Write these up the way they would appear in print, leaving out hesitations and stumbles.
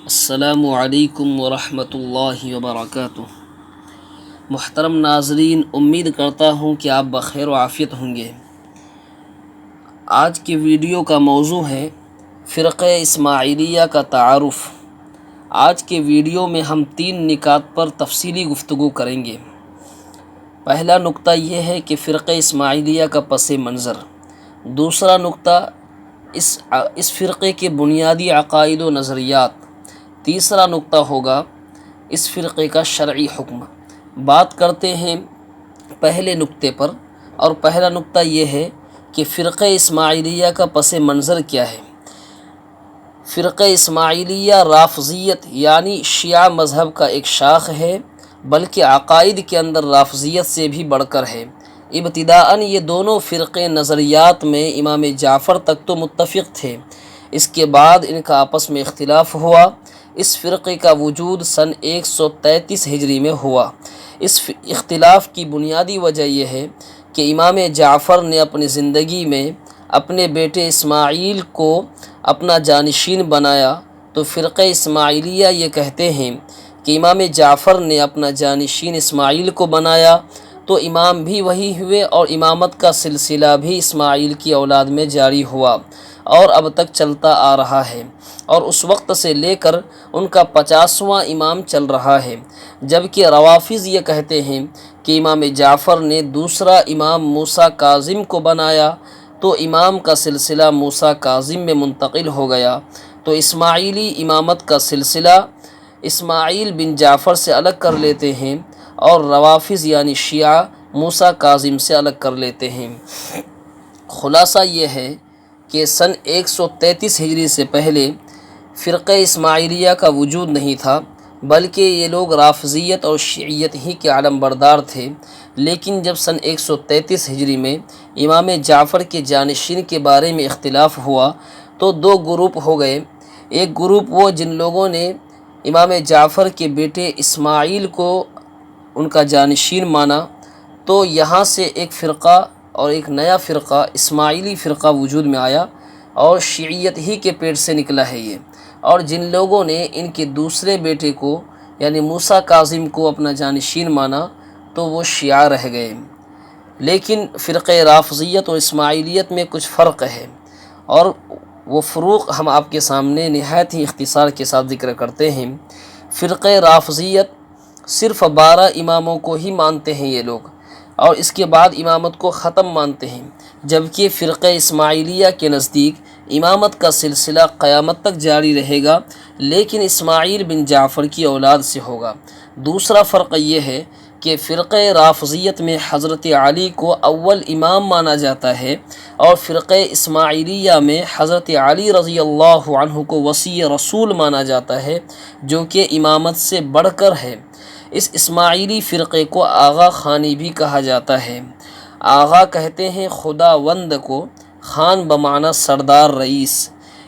السلام علیکم ورحمۃ اللہ وبرکاتہ۔ محترم ناظرین، امید کرتا ہوں کہ آپ بخیر و عافیت ہوں گے۔ آج کے ویڈیو کا موضوع ہے فرقہ اسماعیلیہ کا تعارف۔ آج کے ویڈیو میں ہم 3 نکات پر تفصیلی گفتگو کریں گے۔ پہلا نقطہ یہ ہے کہ فرقہ اسماعیلیہ کا پس منظر۔ دوسرا نقطہ اس فرقے کے بنیادی عقائد و نظریات۔ تیسرا نقطہ ہوگا اس فرقے کا شرعی حکم۔ بات کرتے ہیں پہلے نقطے پر، اور پہلا نقطہ یہ ہے کہ فرقہ اسماعیلیہ کا پس منظر کیا ہے۔ فرقہ اسماعیلیہ رافضیت یعنی شیعہ مذہب کا ایک شاخ ہے، بلکہ عقائد کے اندر رافضیت سے بھی بڑھ کر ہے۔ ابتداءً یہ دونوں فرقے نظریات میں امام جعفر تک تو متفق تھے، اس کے بعد ان کا آپس میں اختلاف ہوا۔ اس فرقے کا وجود سن 133 ہجری میں ہوا۔ اس اختلاف کی بنیادی وجہ یہ ہے کہ امام جعفر نے اپنی زندگی میں اپنے بیٹے اسماعیل کو اپنا جانشین بنایا، تو فرقہ اسماعیلیہ یہ کہتے ہیں کہ امام جعفر نے اپنا جانشین اسماعیل کو بنایا تو امام بھی وہی ہوئے، اور امامت کا سلسلہ بھی اسماعیل کی اولاد میں جاری ہوا اور اب تک چلتا آ رہا ہے، اور اس وقت سے لے کر ان کا 50واں امام چل رہا ہے۔ جبکہ روافض یہ کہتے ہیں کہ امام جعفر نے دوسرا امام موسیٰ کاظم کو بنایا تو امام کا سلسلہ موسیٰ کاظم میں منتقل ہو گیا، تو اسماعیلی امامت کا سلسلہ اسماعیل بن جعفر سے الگ کر لیتے ہیں، اور روافض یعنی شیعہ موسیٰ کاظم سے الگ کر لیتے ہیں۔ خلاصہ یہ ہے کہ سن 133 ہجری سے پہلے فرقہ اسماعیلیہ کا وجود نہیں تھا، بلکہ یہ لوگ رافضیت اور شیعیت ہی کے علم بردار تھے۔ لیکن جب سن 133 ہجری میں امام جعفر کے جانشین کے بارے میں اختلاف ہوا تو 2 گروپ ہو گئے۔ ایک گروپ وہ جن لوگوں نے امام جعفر کے بیٹے اسماعیل کو ان کا جانشین مانا، تو یہاں سے ایک فرقہ اور ایک نیا فرقہ اسماعیلی فرقہ وجود میں آیا، اور شیعیت ہی کے پیٹ سے نکلا ہے یہ۔ اور جن لوگوں نے ان کے دوسرے بیٹے کو یعنی موسیٰ کاظم کو اپنا جانشین مانا تو وہ شیعہ رہ گئے۔ لیکن فرقہ رافضیت اور اسماعیلیت میں کچھ فرق ہے، اور وہ فروق ہم آپ کے سامنے نہایت ہی اختصار کے ساتھ ذکر کرتے ہیں۔ فرقہ رافضیت صرف 12 اماموں کو ہی مانتے ہیں یہ لوگ، اور اس کے بعد امامت کو ختم مانتے ہیں، جبکہ فرقہ اسماعیلیہ کے نزدیک امامت کا سلسلہ قیامت تک جاری رہے گا، لیکن اسماعیل بن جعفر کی اولاد سے ہوگا۔ دوسرا فرق یہ ہے کہ فرقہ رافضیت میں حضرت علی کو اول امام مانا جاتا ہے، اور فرقہ اسماعیلیہ میں حضرت علی رضی اللہ عنہ کو وصی رسول مانا جاتا ہے، جو کہ امامت سے بڑھ کر ہے۔ اس اسماعیلی فرقے کو آغا خانی بھی کہا جاتا ہے۔ آغا کہتے ہیں خداوند کو، خان بمعنی سردار رئیس۔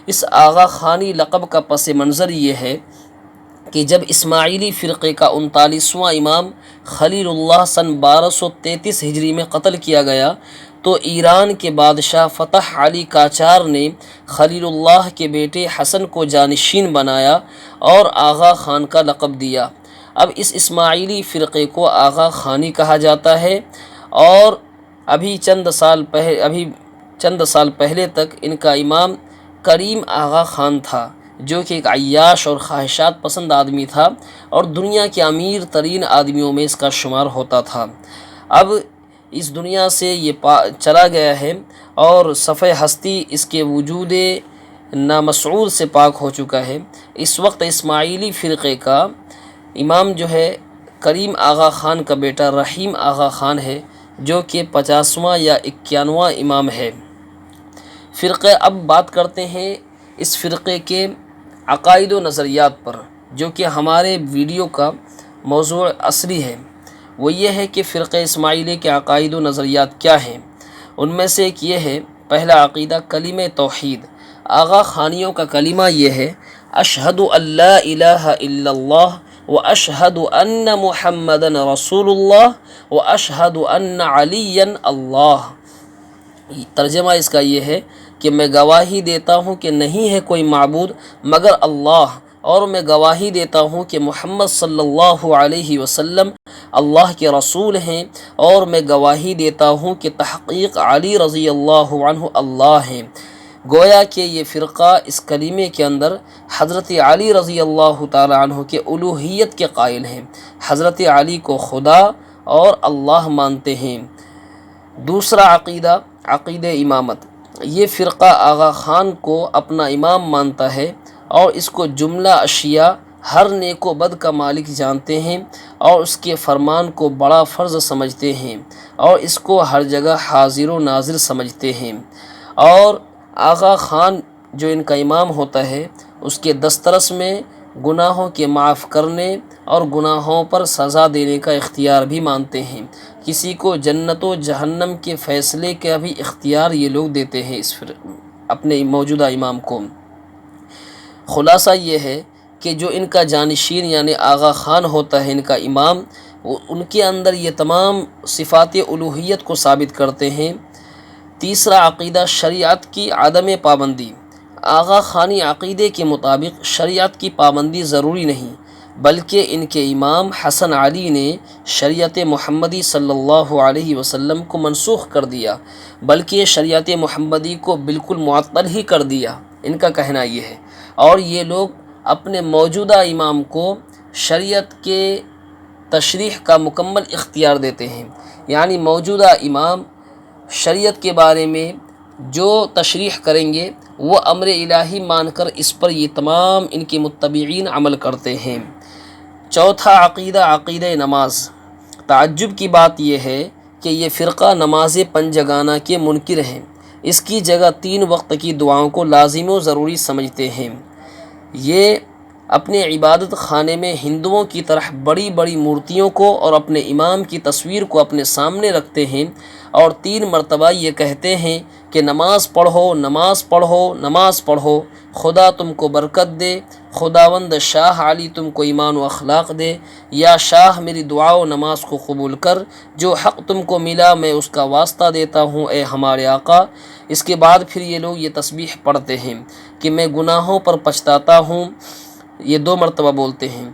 اس آغا خانی لقب کا پس منظر یہ ہے کہ جب اسماعیلی فرقے کا 39واں امام خلیل اللہ سن 1233 ہجری میں قتل کیا گیا، تو ایران کے بادشاہ فتح علی قاجار نے خلیل اللہ کے بیٹے حسن کو جانشین بنایا اور آغا خان کا لقب دیا۔ اب اس اسماعیلی فرقے کو آغا خانی کہا جاتا ہے، اور ابھی چند سال پہلے تک ان کا امام کریم آغا خان تھا، جو کہ ایک عیاش اور خواہشات پسند آدمی تھا، اور دنیا کے امیر ترین آدمیوں میں اس کا شمار ہوتا تھا۔ اب اس دنیا سے یہ چلا گیا ہے، اور صفحہ ہستی اس کے وجود نامسعود سے پاک ہو چکا ہے۔ اس وقت اسماعیلی فرقے کا امام جو ہے کریم آغا خان کا بیٹا رحیم آغا خان ہے، جو کہ 50واں یا 51واں امام ہے۔ اب بات کرتے ہیں اس فرقے کے عقائد و نظریات پر، جو کہ ہمارے ویڈیو کا موضوع اصلی ہے۔ وہ یہ ہے کہ فرقہ اسماعیلی کے عقائد و نظریات کیا ہیں۔ ان میں سے ایک یہ ہے، پہلا عقیدہ کلمہ توحید۔ آغا خانیوں کا کلمہ یہ ہے، اشہد ان لا الہ الا اللہ واشہد ان محمدا رسول اللہ واشہد ان علی اللہ۔ ترجمہ اس کا یہ ہے کہ میں گواہی دیتا ہوں کہ نہیں ہے کوئی معبود مگر اللہ، اور میں گواہی دیتا ہوں کہ محمد صلی اللہ علیہ وسلم اللہ کے رسول ہیں، اور میں گواہی دیتا ہوں کہ تحقیق علی رضی اللہ عنہ اللہ ہیں۔ گویا کہ یہ فرقہ اس کلمے کے اندر حضرت علی رضی اللہ تعالی عنہ کے الوہیت کے قائل ہیں، حضرت علی کو خدا اور اللہ مانتے ہیں۔ دوسرا عقیدہ، عقیدہ امامت۔ یہ فرقہ آغا خان کو اپنا امام مانتا ہے اور اس کو جملہ اشیاء ہر نیک و بد کا مالک جانتے ہیں، اور اس کے فرمان کو بڑا فرض سمجھتے ہیں، اور اس کو ہر جگہ حاضر و ناظر سمجھتے ہیں۔ اور آغا خان جو ان کا امام ہوتا ہے، اس کے دسترس میں گناہوں کے معاف کرنے اور گناہوں پر سزا دینے کا اختیار بھی مانتے ہیں۔ کسی کو جنت و جہنم کے فیصلے کا بھی اختیار یہ لوگ دیتے ہیں اپنے موجودہ امام کو۔ خلاصہ یہ ہے کہ جو ان کا جانشین یعنی آغا خان ہوتا ہے، ان کا امام، ان کے اندر یہ تمام صفات الوہیت کو ثابت کرتے ہیں۔ تیسرا عقیدہ، شریعت کی عدم پابندی۔ آغا خانی عقیدے کے مطابق شریعت کی پابندی ضروری نہیں، بلکہ ان کے امام حسن علی نے شریعت محمدی صلی اللہ علیہ وسلم کو منسوخ کر دیا، بلکہ شریعت محمدی کو بالکل معطل ہی کر دیا، ان کا کہنا یہ ہے۔ اور یہ لوگ اپنے موجودہ امام کو شریعت کے تشریح کا مکمل اختیار دیتے ہیں، یعنی موجودہ امام شریعت کے بارے میں جو تشریح کریں گے وہ امر الہی مان کر اس پر یہ تمام ان کے متبعین عمل کرتے ہیں۔ چوتھا عقیدہ، عقیدہ نماز۔ تعجب کی بات یہ ہے کہ یہ فرقہ نماز پنجگانہ کے منکر ہیں، اس کی جگہ 3 وقت کی دعاؤں کو لازم و ضروری سمجھتے ہیں۔ یہ اپنے عبادت خانے میں ہندوؤں کی طرح بڑی بڑی مورتیوں کو اور اپنے امام کی تصویر کو اپنے سامنے رکھتے ہیں، اور 3 مرتبہ یہ کہتے ہیں کہ نماز پڑھو، نماز پڑھو، نماز پڑھو، خدا تم کو برکت دے، خداوند شاہ علی تم کو ایمان و اخلاق دے، یا شاہ میری دعا و نماز کو قبول کر، جو حق تم کو ملا میں اس کا واسطہ دیتا ہوں اے ہمارے آقا۔ اس کے بعد پھر یہ لوگ یہ تسبیح پڑھتے ہیں کہ میں گناہوں پر پچھتاتا ہوں، یہ 2 مرتبہ بولتے ہیں۔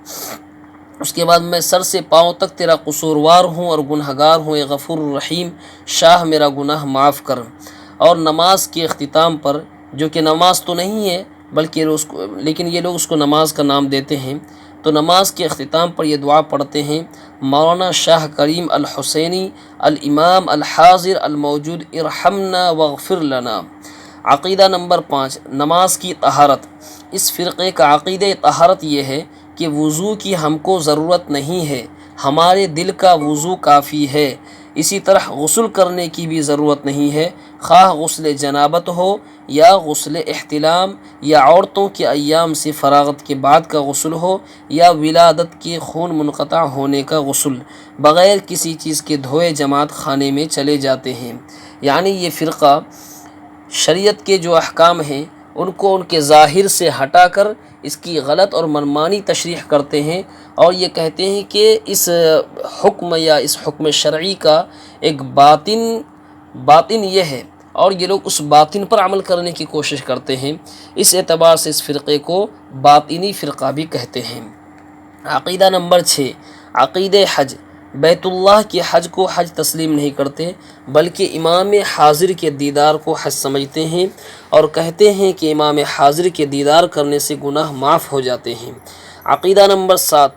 اس کے بعد میں سر سے پاؤں تک تیرا قصوروار ہوں اور گنہگار ہوں، اے غفور الرحیم، شاہ میرا گناہ معاف کر۔ اور نماز کے اختتام پر، جو کہ نماز تو نہیں ہے بلکہ لیکن یہ لوگ اس کو نماز کا نام دیتے ہیں، تو نماز کے اختتام پر یہ دعا پڑھتے ہیں: مولانا شاہ کریم الحسینی الامام الحاضر الموجود ارحمنا واغفر لنا۔ عقیدہ نمبر 5، نماز کی طہارت۔ اس فرقے کا عقیدہ طہارت یہ ہے کہ وضو کی ہم کو ضرورت نہیں ہے، ہمارے دل کا وضو کافی ہے۔ اسی طرح غسل کرنے کی بھی ضرورت نہیں ہے، خواہ غسل جنابت ہو یا غسل احتلام، یا عورتوں کے ایام سے فراغت کے بعد کا غسل ہو، یا ولادت کے خون منقطع ہونے کا غسل، بغیر کسی چیز کے دھوئے جماعت خانے میں چلے جاتے ہیں۔ یعنی یہ فرقہ شریعت کے جو احکام ہیں ان کو ان کے ظاہر سے ہٹا کر اس کی غلط اور منمانی تشریح کرتے ہیں، اور یہ کہتے ہیں کہ اس حکم یا اس حکم شرعی کا ایک باطن یہ ہے، اور یہ لوگ اس باطن پر عمل کرنے کی کوشش کرتے ہیں۔ اس اعتبار سے اس فرقے کو باطنی فرقہ بھی کہتے ہیں۔ عقیدہ نمبر 6، عقیدہ حج۔ بیت اللہ کے حج کو حج تسلیم نہیں کرتے، بلکہ امام حاضر کے دیدار کو حج سمجھتے ہیں، اور کہتے ہیں کہ امام حاضر کے دیدار کرنے سے گناہ معاف ہو جاتے ہیں۔ عقیدہ نمبر 7،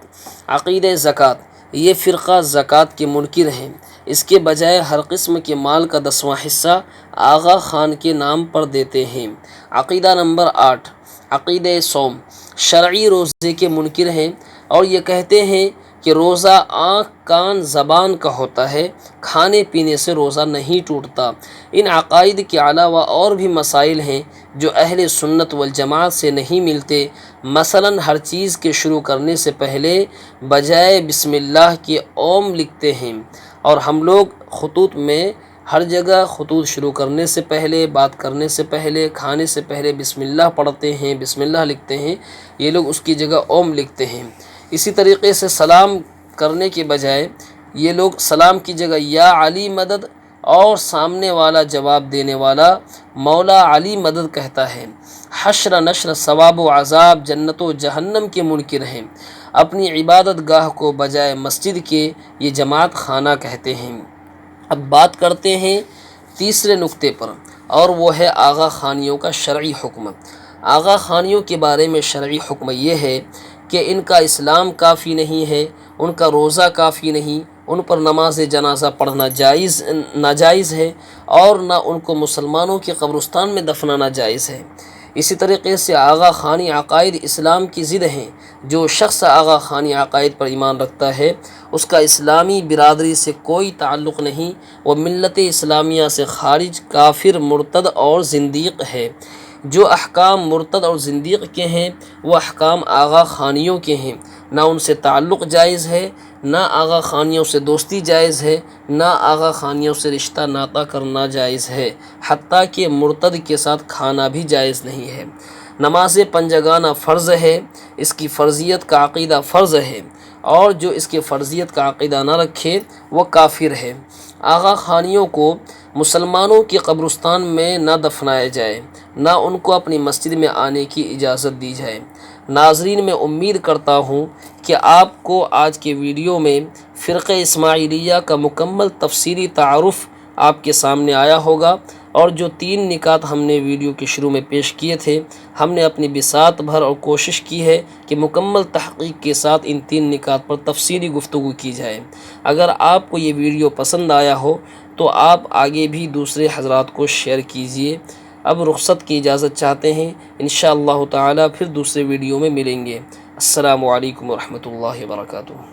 عقیدہ زکوٰۃ۔ یہ فرقہ زکوٰۃ کے منکر ہیں، اس کے بجائے ہر قسم کے مال کا 10واں حصہ آغا خان کے نام پر دیتے ہیں۔ عقیدہ نمبر 8، عقیدہ صوم۔ شرعی روزے کے منکر ہیں، اور یہ کہتے ہیں کہ روزہ آنکھ، کان، زبان کا ہوتا ہے، کھانے پینے سے روزہ نہیں ٹوٹتا۔ ان عقائد کے علاوہ اور بھی مسائل ہیں جو اہل سنت والجماعت سے نہیں ملتے، مثلاً ہر چیز کے شروع کرنے سے پہلے بجائے بسم اللہ کے اوم لکھتے ہیں، اور ہم لوگ خطوط میں ہر جگہ خطوط شروع کرنے سے پہلے، بات کرنے سے پہلے، کھانے سے پہلے بسم اللہ پڑھتے ہیں، بسم اللہ لکھتے ہیں، یہ لوگ اس کی جگہ اوم لکھتے ہیں۔ اسی طریقے سے سلام کرنے کے بجائے یہ لوگ سلام کی جگہ یا علی مدد اور سامنے والا جواب دینے والا مولا علی مدد کہتا ہے۔ حشر نشر ثواب و عذاب جنت و جہنم کے منکر ہیں، اپنی عبادت گاہ کو بجائے مسجد کے یہ جماعت خانہ کہتے ہیں۔ اب بات کرتے ہیں تیسرے نقطے پر، اور وہ ہے آغا خانیوں کا شرعی حکم۔ آغا خانیوں کے بارے میں شرعی حکم یہ ہے کہ ان کا اسلام کافی نہیں ہے، ان کا روزہ کافی نہیں، ان پر نماز جنازہ پڑھنا ناجائز ہے، اور نہ ان کو مسلمانوں کے قبرستان میں دفنانا جائز ہے۔ اسی طریقے سے آغا خانی عقائد اسلام کی ضد ہیں۔ جو شخص آغا خانی عقائد پر ایمان رکھتا ہے اس کا اسلامی برادری سے کوئی تعلق نہیں، وہ ملت اسلامیہ سے خارج، کافر، مرتد اور زندیق ہے۔ جو احکام مرتد اور زندیق کے ہیں وہ احکام آغا خانیوں کے ہیں، نہ ان سے تعلق جائز ہے، نہ آغا خانیوں سے دوستی جائز ہے، نہ آغا خانیوں سے رشتہ ناطہ کرنا جائز ہے، حتیٰ کہ مرتد کے ساتھ کھانا بھی جائز نہیں ہے۔ نماز پنجگانہ فرض ہے، اس کی فرضیت کا عقیدہ فرض ہے، اور جو اس کی فرضیت کا عقیدہ نہ رکھے وہ کافر ہے۔ آغا خانیوں کو مسلمانوں کی قبرستان میں نہ دفنایا جائے، نہ ان کو اپنی مسجد میں آنے کی اجازت دی جائے۔ ناظرین، میں امید کرتا ہوں کہ آپ کو آج کے ویڈیو میں فرقہ اسماعیلیہ کا مکمل تفصیلی تعارف آپ کے سامنے آیا ہوگا، اور جو 3 نکات ہم نے ویڈیو کے شروع میں پیش کیے تھے، ہم نے اپنی بساط بھر اور کوشش کی ہے کہ مکمل تحقیق کے ساتھ ان 3 نکات پر تفصیلی گفتگو کی جائے۔ اگر آپ کو یہ ویڈیو پسند آیا ہو تو آپ آگے بھی دوسرے حضرات کو شیئر کیجئے۔ اب رخصت کی اجازت چاہتے ہیں، انشاءاللہ تعالی پھر دوسرے ویڈیو میں ملیں گے۔ السلام علیکم ورحمۃ اللہ وبرکاتہ۔